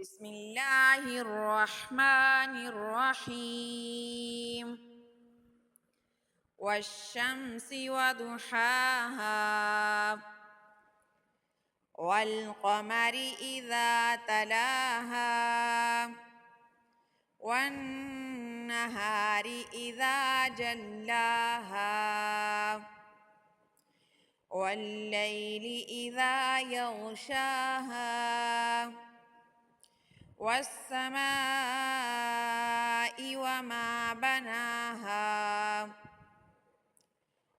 بسم الله الرحمن الرحيم والشمس وضحاها والقمر إذا تلاها والنهار إذا جلاها والليل إذا يغشاها والسماء وما بناها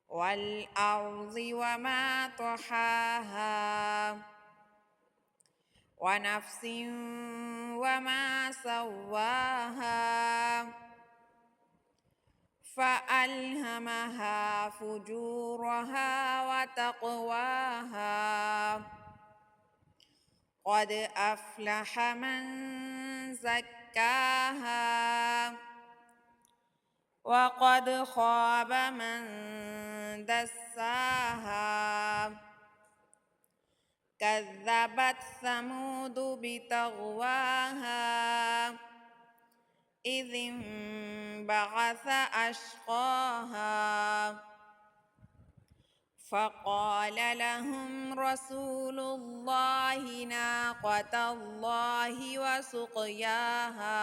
والأرض وما طحاها ونفس وما سواها فألهمها فجورها وتقواها قد أفلح من زكاها وقد خاب من دساها كذبت ثمود بطغواها إذ انبعث أشقاها فقال لهم رسول الله ناقة الله وسقياها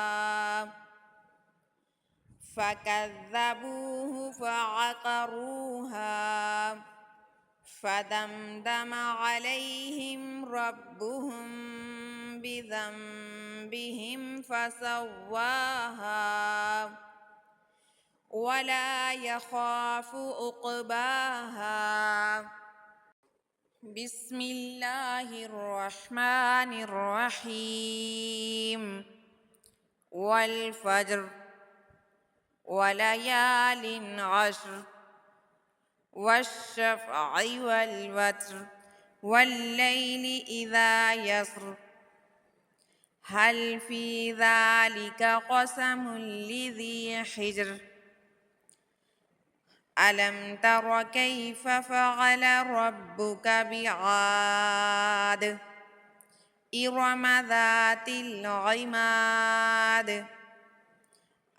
فكذبوه فعقروها فدمدم عليهم ربهم بذنبهم فسواها ولا يخاف عقباها بسم الله الرحمن الرحيم والفجر وليال عشر والشفع والوتر والليل إذا يسر هل في ذلك قسم لذي حجر ألم تر كيف فعل ربك بعاد إرم ذات العماد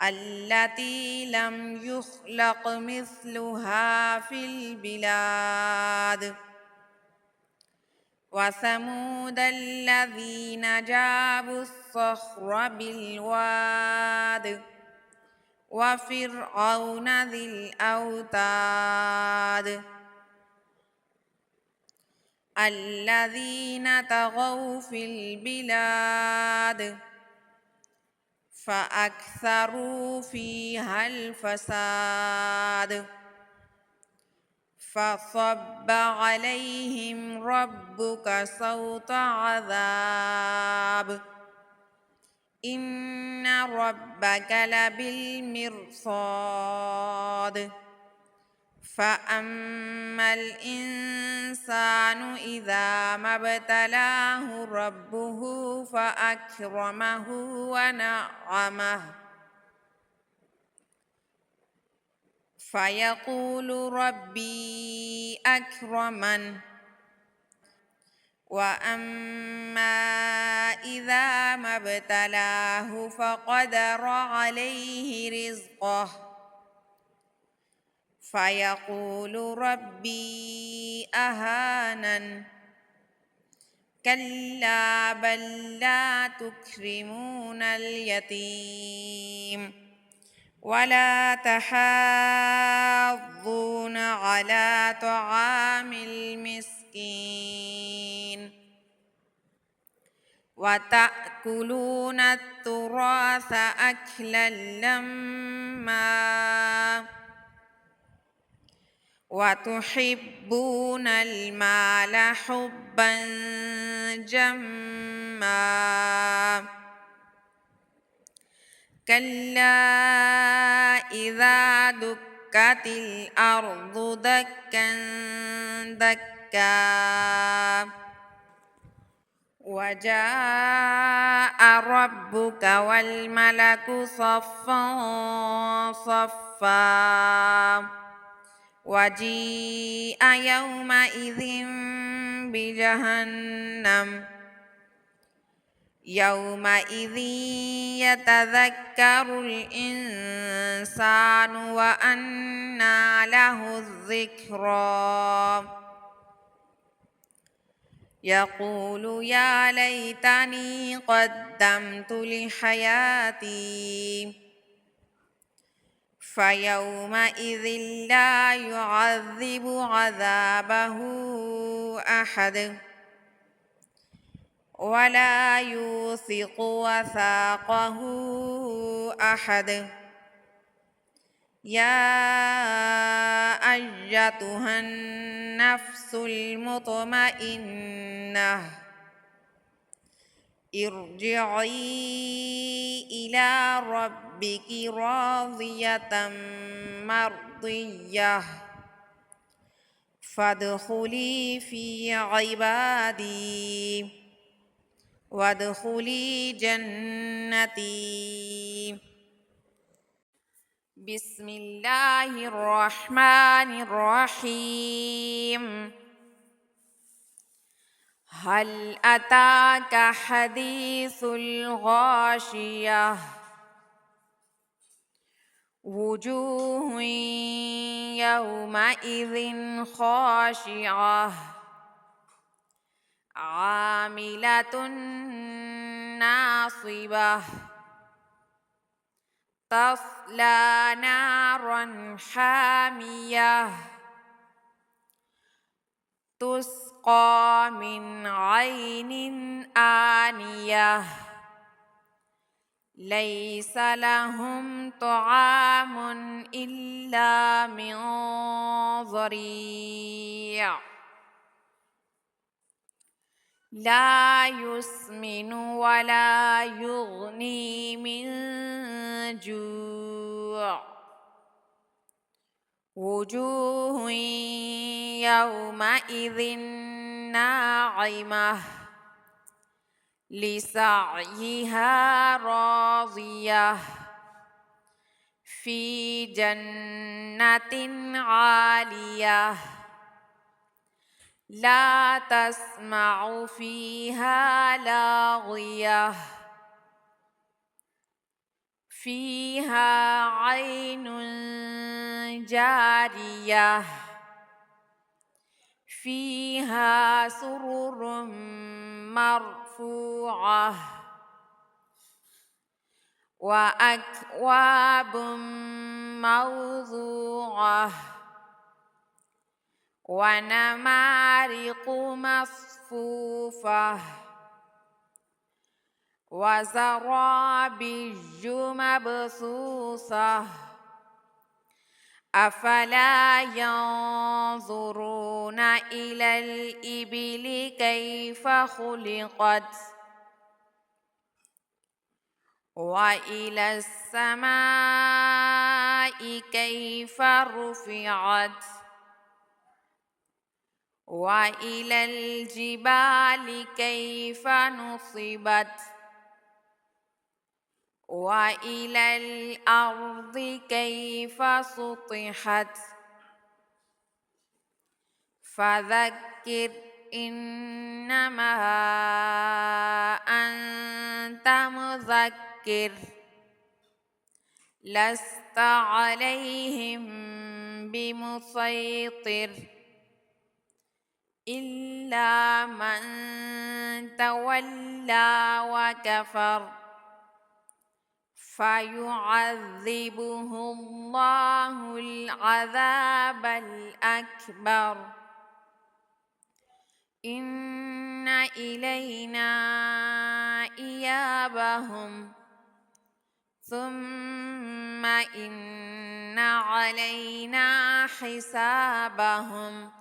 التي لم يخلق مثلها في البلاد وثمود الذين جابوا الصخر بالواد وفرعون ذي الأوتاد الذين طغوا في البلاد فأكثروا فيها الفساد فصب عليهم ربك صوت عذاب إن ربك لبالمرصاد فأما الإنسان إذا ما ابتلاه ربه فأكرمه ونعمه فيقول ربي أكرمن وأما إذا ما ابتلاه فقدر عليه رزقه فيقول ربي أهانن كلا بل لا تكرمون اليتيم ولا تحاضون على طعام المسكين وتأكلون التراث أكلا لما وتحبون المال حبا جما كلا إذا دكت الأرض دكا دكا وجاء ربك والملك صفا صفا وجيء يومئذ بجهنم يومئذ يتذكر الإنسان وأنى له الذكرى يقول يا ليتني قدمت لحياتي فيومئذ لا يعذب عذابه أحد ولا يوثق وثاقه أحد يا أيتها النفس المطمئنة ارجعي إلى ربك راضية مرضية فادخلي في عبادي وادخلي جنتي. بسم الله الرحمن الرحيم. هل أتاك حديث الغاشية وجوه يومئذ خاشعة عاملة ناصبة تصلى نارا حامية تسقى من عين آنية ليس لهم طعام إلا من ضريع لا يسمن ولا يغني من جوع وجوه يومئذ ناعمة لسعيها راضية في جنة عالية لا تسمع فيها لاغية فيها عين جارية فيها سرر مرفوعة وأكواب موضوعة ونمارق مصفوفة وزرابي مبثوثة أفلا ينظرون إلى الإبل كيف خلقت وإلى السماء كيف رفعت وإلى الجبال كيف نصبت وإلى الأرض كيف سطحت فذكر إنما أنت مذكر لست عليهم بمسيطر إلا من تولى وكفر فيعذبه الله العذاب الأكبر إن إلينا إيابهم ثم إن علينا حسابهم